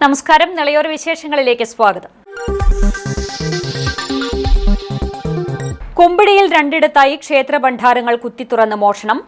നമസ്കാരം, നിളയോർ വിശേഷങ്ങളിലേക്ക് സ്വാഗതം. കുമ്പിടിയിൽ രണ്ടിടത്തായി ക്ഷേത്ര ഭണ്ഡാരങ്ങൾ കുത്തിത്തുറന്ന് മോഷണം.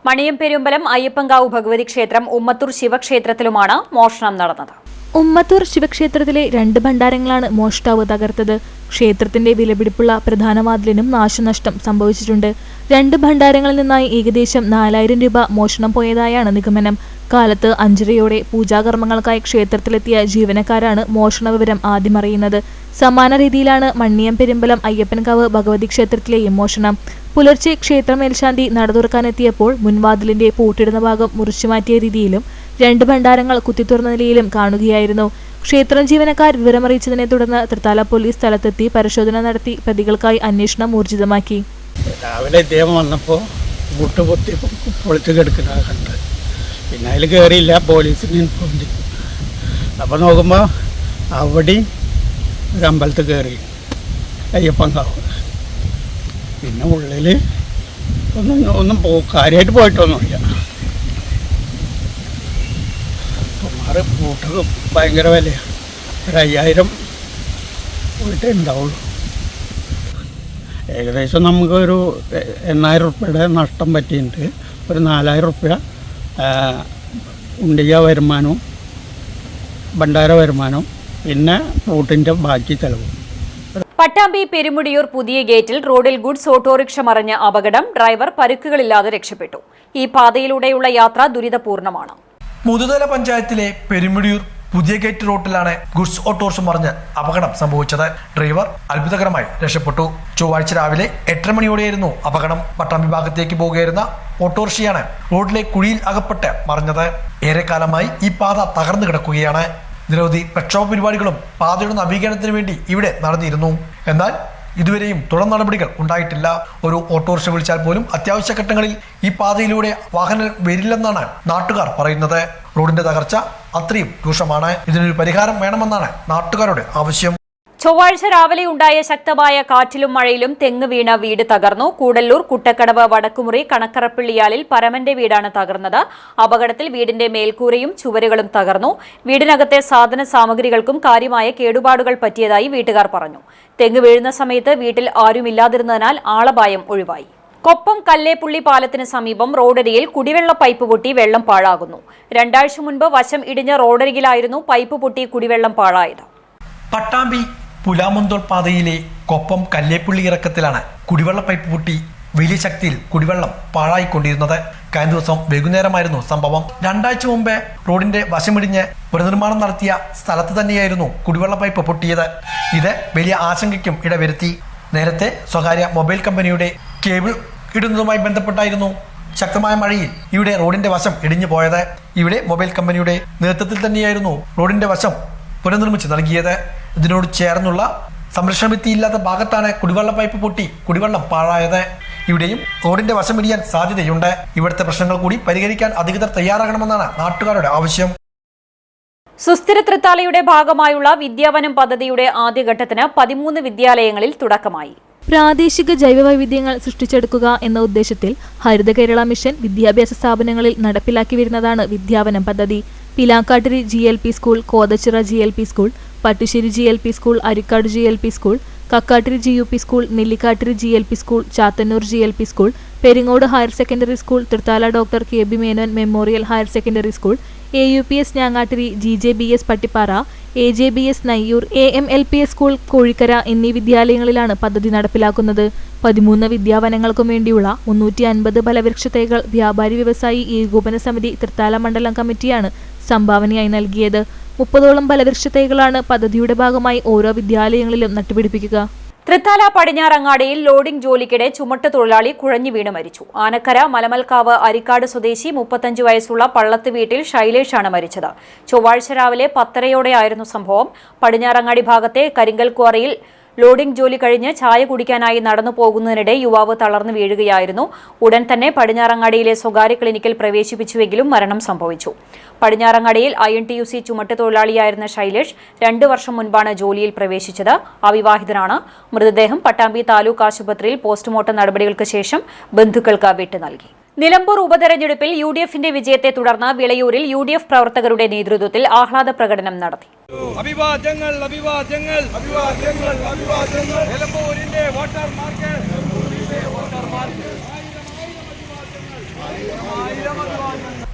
മണിയംപെരുമ്പലം അയ്യപ്പൻകാവ് ഭഗവതി ക്ഷേത്രം, ഉമ്മത്തൂർ ശിവക്ഷേത്രത്തിലുമാണ് മോഷണം നടന്നത്. ഉമ്മത്തൂർ ശിവക്ഷേത്രത്തിലെ 2 ഭണ്ഡാരങ്ങളാണ് മോഷ്ടാവ് തകർത്തത്. ക്ഷേത്രത്തിന്റെ വിലപിടിപ്പുള്ള പ്രധാന വാതിലിനും നാശനഷ്ടം സംഭവിച്ചിട്ടുണ്ട്. 2 ഭണ്ഡാരങ്ങളിൽ നിന്നായി ഏകദേശം 4000 രൂപ മോഷണം പോയതായാണ് നിഗമനം. കാലത്ത് 5:30 പൂജാകർമ്മങ്ങൾക്കായി ക്ഷേത്രത്തിലെത്തിയ ജീവനക്കാരാണ് മോഷണ വിവരം ആദ്യം അറിയുന്നത്. സമാന രീതിയിലാണ് മണ്ണിയംപെരുമ്പലം അയ്യപ്പൻകാവ് ഭഗവതി ക്ഷേത്രത്തിലെയും മോഷണം. പുലർച്ചെ ക്ഷേത്ര മേൽശാന്തി നട തുറക്കാനെത്തിയപ്പോൾ മുൻവാതിലിന്റെ പൂട്ടിടുന്ന ഭാഗം മുറിച്ചുമാറ്റിയ രീതിയിലും 2 ഭണ്ഡാരങ്ങൾ കുത്തിത്തുറന്ന നിലയിലും കാണുകയായിരുന്നു. ക്ഷേത്രം ജീവനക്കാർ വിവരമറിയിച്ചതിനെ തുടർന്ന് തൃത്താല പോലീസ് സ്ഥലത്തെത്തി പരിശോധന നടത്തി പ്രതികൾക്കായി അന്വേഷണം ഊർജിതമാക്കി. രാവിലെ ഇദ്ദേഹം വന്നപ്പോൾ മുട്ട് പൊത്തി പൊളിച്ച് കിടക്കുന്നത് കണ്ട്, പിന്നെ അതിൽ കയറിയില്ല, പോലീസിന് ഇൻഫോം ചെയ്തു. അപ്പോൾ നോക്കുമ്പോൾ അവിടെ ഒരു അമ്പലത്തിൽ കയറി അയ്യപ്പൻകാവ്. പിന്നെ ഉള്ളിൽ ഒന്നും കാര്യമായിട്ട് പോയിട്ടൊന്നുമില്ല. സുമാറ് പൂട്ടൊക്കെ ഭയങ്കര വിലയാണ്. ഒരു 5000 പോയിട്ടേ ഉണ്ടാവുള്ളൂ. ഏകദേശം നമുക്കൊരു 8000 റുപ്യയുടെ നഷ്ടം പറ്റിയിട്ടുണ്ട്. ഒരു 4000 റുപ്യ ഉണ്ടിയ വരുമാനവും ഭണ്ഡാര വരുമാനവും പിന്നെ റൂട്ടിൻ്റെ ബാക്കി ചെലവും. പട്ടാമ്പി പെരുമുടിയൂർ പുതിയ ഗേറ്റിൽ റോഡിൽ ഗുഡ്സ് ഓട്ടോറിക്ഷ മറിഞ്ഞ അപകടം. ഡ്രൈവർ പരുക്കുകളില്ലാതെ രക്ഷപ്പെട്ടു. ഈ പാതയിലൂടെയുള്ള യാത്ര ദുരിതപൂർണമാണ്. മുതുതല പഞ്ചായത്തിലെ പെരുമുടിയൂർ പുതിയ ഗേറ്റ് റോഡിലാണ് ഗുഡ്സ് ഓട്ടോറിക്ഷ മറിഞ്ഞ് അപകടം സംഭവിച്ചത്. ഡ്രൈവർ അത്ഭുതകരമായി രക്ഷപ്പെട്ടു. ചൊവ്വാഴ്ച രാവിലെ 8:30 മണിയോടെയായിരുന്നു അപകടം. പട്ടാമ്പി ഭാഗത്തേക്ക് പോകുകയായിരുന്ന ഓട്ടോറിക്ഷയാണ് റോഡിലെ കുഴിയിൽ അകപ്പെട്ട് മറിഞ്ഞത്. ഏറെക്കാലമായി ഈ പാത തകർന്നു കിടക്കുകയാണ്. നിരവധി പ്രക്ഷോഭ പരിപാടികളും പാതയുടെ നവീകരണത്തിന് വേണ്ടി ഇവിടെ നടന്നിരുന്നു. എന്നാൽ ഇതുവരെയും തുടർ നടപടികൾ ഉണ്ടായിട്ടില്ല. ഒരു ഓട്ടോറിക്ഷ വിളിച്ചാൽ പോലും അത്യാവശ്യ ഘട്ടങ്ങളിൽ ഈ പാതയിലൂടെ വാഹനങ്ങൾ വരില്ലെന്നാണ് നാട്ടുകാർ പറയുന്നത്. റോഡിന്റെ തകർച്ച അത്രയും രൂക്ഷമാണ്. ഇതിനൊരു പരിഹാരം വേണമെന്നാണ് നാട്ടുകാരുടെ ആവശ്യം. ചൊവ്വാഴ്ച രാവിലെ ഉണ്ടായ ശക്തമായ കാറ്റിലും മഴയിലും തെങ്ങ് വീണ വീട് തകർന്നു. കൂടല്ലൂർ കുട്ടക്കടവ് വടക്കുമുറി കണക്കറപ്പിള്ളിയാലിൽ പരമന്റെ വീടാണ് തകർന്നത്. അപകടത്തിൽ വീടിന്റെ മേൽക്കൂരയും ചുവരുകളും തകർന്നു. വീടിനകത്തെ സാധന സാമഗ്രികൾക്കും കാര്യമായ കേടുപാടുകൾ പറ്റിയതായി വീട്ടുകാർ പറഞ്ഞു. തെങ്ങ് വീഴുന്ന സമയത്ത് വീട്ടിൽ ആരുമില്ലാതിരുന്നതിനാൽ ആളപായം ഒഴിവായി. കൊപ്പം കല്ലേപ്പുള്ളി പാലത്തിന് സമീപം റോഡരിയിൽ കുടിവെള്ള പൈപ്പ് പൊട്ടി വെള്ളം പാഴാകുന്നു. 2 ആഴ്ച മുൻപ് വശം ഇടിഞ്ഞ റോഡരികിലായിരുന്നു പൈപ്പ് പൊട്ടി കുടിവെള്ളം പാഴായത്. പട്ടാമ്പി പുലാമന്തോൾ പാതയിലെ കൊപ്പം കല്ലേപ്പുള്ളി ഇറക്കത്തിലാണ് കുടിവെള്ള പൈപ്പ് പൊട്ടി വലിയ ശക്തിയിൽ കുടിവെള്ളം പാഴായിക്കൊണ്ടിരുന്നത്. കഴിഞ്ഞ ദിവസം വൈകുന്നേരമായിരുന്നു സംഭവം. 2 ആഴ്ച മുമ്പേ റോഡിന്റെ വശമിടിഞ്ഞ് പുനർനിർമ്മാണം നടത്തിയ സ്ഥലത്ത് തന്നെയായിരുന്നു കുടിവെള്ള പൈപ്പ് പൊട്ടിയത്. ഇത് വലിയ ആശങ്കയ്ക്കും ഇടവരുത്തി. നേരത്തെ സ്വകാര്യ മൊബൈൽ കമ്പനിയുടെ കേബിൾ ഇടുന്നതുമായി ബന്ധപ്പെട്ടായിരുന്നു ശക്തമായ മഴയിൽ ഇവിടെ റോഡിന്റെ വശം ഇടിഞ്ഞു പോയത്. ഇവിടെ മൊബൈൽ കമ്പനിയുടെ നേതൃത്വത്തിൽ തന്നെയായിരുന്നു റോഡിന്റെ വശം പുനർനിർമ്മിച്ച് നൽകിയത്. ഇതിനോട് ചേർന്നുള്ള സംരക്ഷണ ഭിത്തിയില്ലാത്ത ഭാഗത്താണ് കുടിവെള്ള പൈപ്പ് പൊട്ടി കുടിവെള്ളം പാഴായത്. ഇവിടെയും റോഡിന്റെ വശമിടിയാൻ സാധ്യതയുണ്ട്. ഇവിടുത്തെ പ്രശ്നങ്ങൾ കൂടി പരിഹരിക്കാൻ അധികൃതർ തയ്യാറാകണമെന്നാണ് നാട്ടുകാരുടെ ആവശ്യം. സുസ്ഥിര തൃത്താലയുടെ ഭാഗമായുള്ള വിദ്യാവനം പദ്ധതിയുടെ ആദ്യഘട്ടത്തിന് 13 വിദ്യാലയങ്ങളിൽ തുടക്കമായി. പ്രാദേശിക ജൈവവൈവിധ്യങ്ങൾ സൃഷ്ടിച്ചെടുക്കുക എന്ന ഉദ്ദേശത്തിൽ ഹരിത കേരള മിഷൻ വിദ്യാഭ്യാസ സ്ഥാപനങ്ങളിൽ നടപ്പിലാക്കി വരുന്നതാണ് വിദ്യാവനം പദ്ധതി. Pilakkattiri GLP school, Kothachira GLP school, Pattusseri GLP school, Arikkad GLP school, Kakkattiri GUP school, Nellikkattiri GLP school, Chathannur GLP school, Peringode higher secondary school, Thrithala doctor KB Menon memorial higher secondary school, AUPS Njangattiri, GJBS Pattippara, AJBS Nayyur, AMLPS school Kozhikkara എന്നീ വിദ്യാലയങ്ങളിലാണ് പദ്ധതി നടപ്പിലാക്കുന്നത്. 13 വിദ്യാവനങ്ങൾക്കും വേണ്ടിയുള്ള 350 ഫലവൃക്ഷ തൈകൾ വ്യാപാരി വ്യവസായി ഏകോപന സമിതി തൃത്താല മണ്ഡലം കമ്മിറ്റിയാണ് സംഭാവനയായി നൽകിയത്. 30ഓളം ഫലവൃക്ഷ തൈകളാണ് പദ്ധതിയുടെ ഭാഗമായി ഓരോ വിദ്യാലയങ്ങളിലും നട്ടുപിടിപ്പിക്കുക. തൃത്താല പടിഞ്ഞാറങ്ങാടിയിൽ ലോഡിംഗ് ജോലിക്കിടെ ചുമട്ട് തൊഴിലാളി കുഴഞ്ഞു വീണ് മരിച്ചു. ആനക്കര മലമൽക്കാവ് അരിക്കാട് സ്വദേശി 35 വയസ്സുള്ള പള്ളത്ത് വീട്ടിൽ ശൈലേഷാണ് മരിച്ചത്. ചൊവ്വാഴ്ച രാവിലെ 10:30യോടെയായിരുന്നു സംഭവം. പടിഞ്ഞാറങ്ങാടി ഭാഗത്തെ കരിങ്കൽ ക്വാറിയിൽ ലോഡിംഗ് ജോലി കഴിഞ്ഞ് ചായ കുടിക്കാനായി നടന്നു പോകുന്നതിനിടെ യുവാവ് തളർന്നു വീഴുകയായിരുന്നു. ഉടൻ തന്നെ പടിഞ്ഞാറങ്ങാടിയിലെ സ്വകാര്യ ക്ലിനിക്കിൽ പ്രവേശിപ്പിച്ചുവെങ്കിലും മരണം സംഭവിച്ചു. പടിഞ്ഞാറങ്ങാടിയിൽ INTUC ചുമട്ട് തൊഴിലാളിയായിരുന്ന ശൈലേഷ് 2 വർഷം മുൻപാണ് ജോലിയിൽ പ്രവേശിച്ചത്. അവിവാഹിതനാണ്. മൃതദേഹം പട്ടാമ്പി താലൂക്ക് ആശുപത്രിയിൽ പോസ്റ്റ്മോർട്ടം നടപടികൾക്ക് ശേഷം ബന്ധുക്കൾക്ക് വിട്ടു നൽകി. നിലമ്പൂർ ഉപതെരഞ്ഞെടുപ്പിൽ യുഡിഎഫിന്റെ വിജയത്തെ തുടർന്ന് വിളയൂരിൽ യുഡിഎഫ് പ്രവർത്തകരുടെ നേതൃത്വത്തിൽ ആഹ്ലാദ പ്രകടനം നടത്തി. അഭിവാദ്യങ്ങൾ അഭിവാദ്യങ്ങൾ അഭിവാദ്യങ്ങൾ അഭിവാദ്യങ്ങൾ നിലമ്പൂരിന്റെ വോട്ടർമാർക്ക്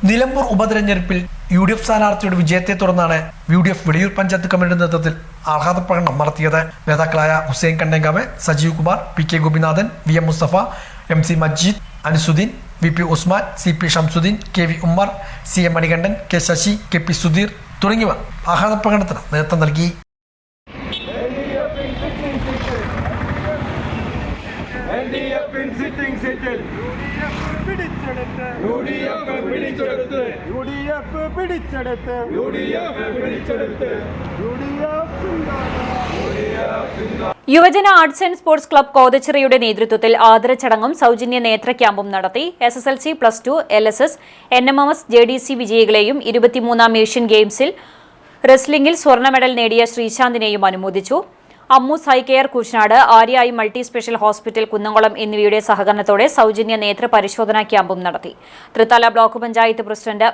നിലമ്പൂർ ഉപതെരഞ്ഞെടുപ്പിൽ യുഡിഎഫ് സ്ഥാനാർത്ഥിയുടെ വിജയത്തെ തുടർന്നാണ് യുഡിഎഫ് വിളയൂർ പഞ്ചായത്ത് കമ്മിറ്റിയുടെ നേതൃത്വത്തിൽ ആഹ്ലാദ പ്രകടനം നടത്തിയത്. നേതാക്കളായ Hussain Kandenkavu, Sajeev Kumar, P K Gopinathan, V M Musthafa, M C Majeed, Ansuddeen, V P Usman, C P Shamsuddeen, K V Ummer, C M Manikandan, K Sasi, K P Sudheer തുടങ്ങിയവർ ആഹ്ലാദ പ്രകടനത്തിന് നേതൃത്വം നൽകി. Yuvajana arts and sports club കോതച്ചിറയുടെ നേതൃത്വത്തിൽ ആദരചടങ്ങും സൗജന്യ നേത്ര ക്യാമ്പും നടത്തി. SSLC, +2, LSS, NMMS, JDC വിജയികളെയും 23ാം ഏഷ്യൻ ഗെയിംസിൽ റെസ്ലിംഗിൽ സ്വർണ്ണ മെഡൽ നേടിയ ശ്രീശാന്തിനെയും അനുമോദിച്ചു. Ammus high care Koottanad, Aryayi multi special hospital Kunnamkulam എന്നിവയുടെ സഹകരണത്തോടെ സൗജന്യ നേത്ര പരിശോധനാ ക്യാമ്പും നടത്തി. തൃത്താല ബ്ലോക്ക് പഞ്ചായത്ത് പ്രസിഡന്റ്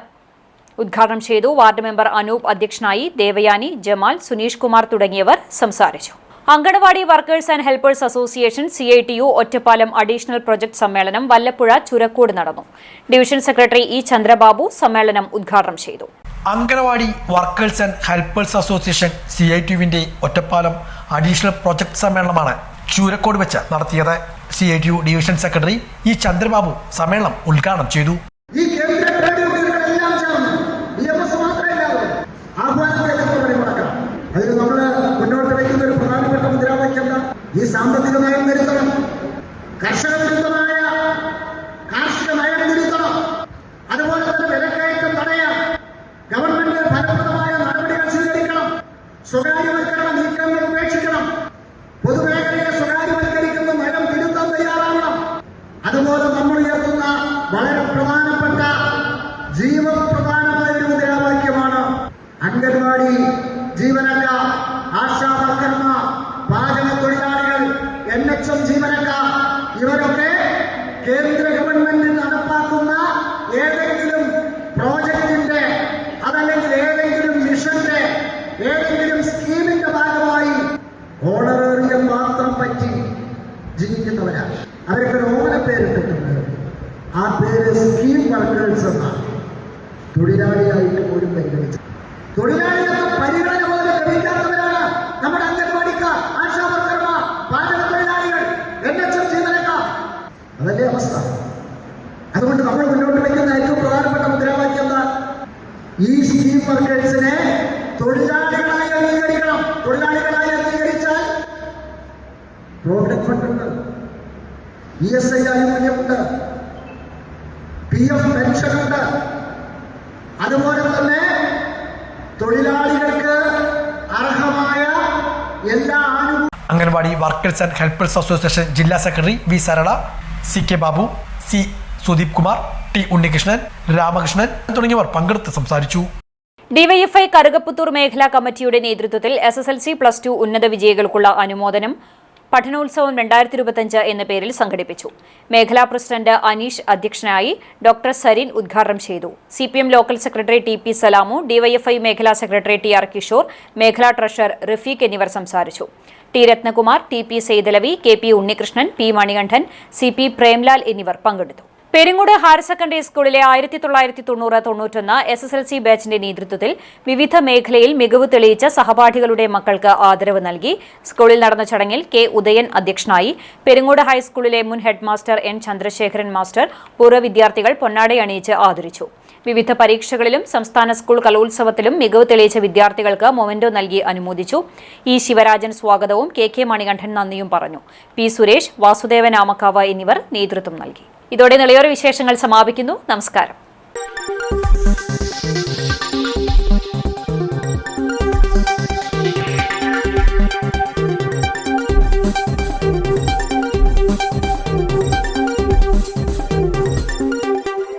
ഉദ്ഘാടനം ചെയ്തു. വാർഡ് മെമ്പർ അനൂപ് അധ്യക്ഷനായി. ദേവയാനി, ജമാൽ, സുനീഷ് കുമാർ തുടങ്ങിയവർ സംസാരിച്ചു. Anganwadi workers and helpers association CITU Ottapalam additional project സമ്മേളനം വല്ലപ്പുഴ ചുരക്കോട് നടന്നു. Division secretary E. ചന്ദ്രബാബു സമ്മേളനം ഉദ്ഘാടനം ചെയ്തു. Anganwadi workers and helpers association CITUവിന്റെ ഒറ്റപ്പാലം അഡീഷണൽ പ്രൊജക്ട് സമ്മേളനമാണ് ചൂരക്കോട് വെച്ച് നടത്തിയത്. CITU division secretary E. Chandrababu സമ്മേളനം ഉദ്ഘാടനം ചെയ്തു. ഈ സാമ്പത്തിക നയം വരുത്തണം, കർഷക വിരുദ്ധമായ കാർഷിക നയം തിരുത്തണം, അതുപോലെ തന്നെ വിലക്കയറ്റം തടയാൻ ഗവൺമെന്റ് ഫലപ്രദമായ നടപടികൾ സ്വീകരിക്കണം, സ്വകാര്യവൽക്കരണ നീക്കങ്ങൾ ഉപേക്ഷിക്കണം, പൊതുമേഖലയെ സ്വകാര്യവൽക്കരിക്കുന്ന നയം തിരുത്താൻ തയ്യാറാവണം. അതുപോലെ നമ്മൾ ഉയർത്തുന്ന വളരെ പ്രധാനപ്പെട്ട ജീവപ്രധാനമായ ഒരു മുദ്രാവാക്യമാണ് അംഗൻവാടി ജീവനക്കാർ, ആശാ വർക്കർമാർ, പാചക തൊഴിലാളികൾ, NHM ജീവനക്കാർ ഇവരൊക്കെ കേന്ദ്ര ഗവൺമെന്റ് നടപ്പാക്കുന്ന ഏതെങ്കിലും പ്രോജക്റ്റിന്റെ അതല്ലെങ്കിൽ ഏതെങ്കിലും മിഷന്റെ ഏതെങ്കിലും സ്കീമിന്റെ ഭാഗമായി ഓണറേറിയം മാത്രം പറ്റി ജീവിക്കുന്നവരാണ്. അവർക്കൊരു ഓണപ്പേരിട്ടിട്ടുണ്ട്. ആ പേര് സ്കീം വർക്കേഴ്സ് എന്നാണ്. തൊഴിലാളിയായിട്ട് പോലും പരിഗണിച്ചു. തൊഴിലാളികൾക്ക് പരിഗണന പോലും ലഭിക്കാത്തവരാണ് നമ്മുടെ അംഗൻവാടിക്കാർ, ആശാ വർക്കർമാർ, പാചക തൊഴിലാളികൾ, NHM ജീവനക്കാർ. അതല്ലേ അവസ്ഥ. അതുകൊണ്ട് നമ്മൾ മുന്നോട്ട് വയ്ക്കുന്ന ഏറ്റവും പ്രധാനപ്പെട്ട മുദ്രാവാക്യം എന്താ? ഈ സ്കീം വർക്കേഴ്സിനെ തൊഴിലാളികളായി അംഗീകരിക്കണം. തൊഴിലാളികളായി അംഗീകരിച്ചാൽ പ്രോവിഡന്റ് ഫണ്ട് ഉണ്ട്, ESI ആനുകൂല്യമുണ്ട്, PF പെൻഷൻ ഉണ്ട്, അതുപോലെ തന്നെ തൊഴിലാളികൾക്ക് അർഹമായ എല്ലാ ആനുകൂല്യങ്ങളും. Anganwadi workers and helpers association ജില്ലാ secretary V. Sarala, CK Babu, C. Sudeep Kumar, T. Unnikrishnan, Ramakrishnan തുടങ്ങിയവർ പങ്കെടുത്ത് സംസാരിച്ചു. DYFI കറുകപ്പുത്തൂർ മേഖലാ കമ്മിറ്റിയുടെ നേതൃത്വത്തിൽ SSLC, +2 ഉന്നത വിജയികൾക്കുള്ള അനുമോദനം പഠനോത്സവം 2025 എന്ന പേരിൽ സംഘടിപ്പിച്ചു. മേഖലാ പ്രസിഡന്റ് അനീഷ് അധ്യക്ഷനായി. ഡോക്ടർ സരിൻ ഉദ്ഘാടനം ചെയ്തു. CPM local secretary TP സലാമു, DYFI മേഖലാ സെക്രട്ടറി TR കിഷോർ, മേഖലാ ട്രഷറർ റഫീഖ് എന്നിവർ സംസാരിച്ചു. T. Ratnakumar, TP Saithalavi, KP Unnikrishnan, P. Manikandan, CP Premlal എന്നിവർ പങ്കെടുത്തു. പെരിങ്ങോട് ഹയർ സെക്കൻഡറി സ്കൂളിലെ 1990-91 SSLC ബാച്ചിന്റെ നേതൃത്വത്തിൽ വിവിധ മേഖലയിൽ മികവ് തെളിയിച്ച സഹപാഠികളുടെ മക്കൾക്ക് ആദരവ് നൽകി. സ്കൂളിൽ നടന്ന ചടങ്ങിൽ K. ഉദയൻ അധ്യക്ഷനായി. പെരിങ്ങോട് ഹൈസ്കൂളിലെ മുൻ head master N. Chandrasekharan master പൂർവ്വ വിദ്യാർത്ഥികൾ പൊന്നാടയണിയിച്ച് ആദരിച്ചു. വിവിധ പരീക്ഷകളിലും സംസ്ഥാന സ്കൂൾ കലോത്സവത്തിലും മികവ് തെളിയിച്ച വിദ്യാർത്ഥികൾക്ക് മൊമെന്റോ നൽകി അനുമോദിച്ചു. E. ശിവരാജൻ സ്വാഗതവും KK മണികണ്ഠൻ നന്ദിയും പറഞ്ഞു. P. സുരേഷ്, വാസുദേവൻ ആമക്കാവ് എന്നിവർ നേതൃത്വം നൽകി. ഇതോടെ നിളയോര വിശേഷങ്ങൾ സമാപിക്കുന്നു. നമസ്കാരം.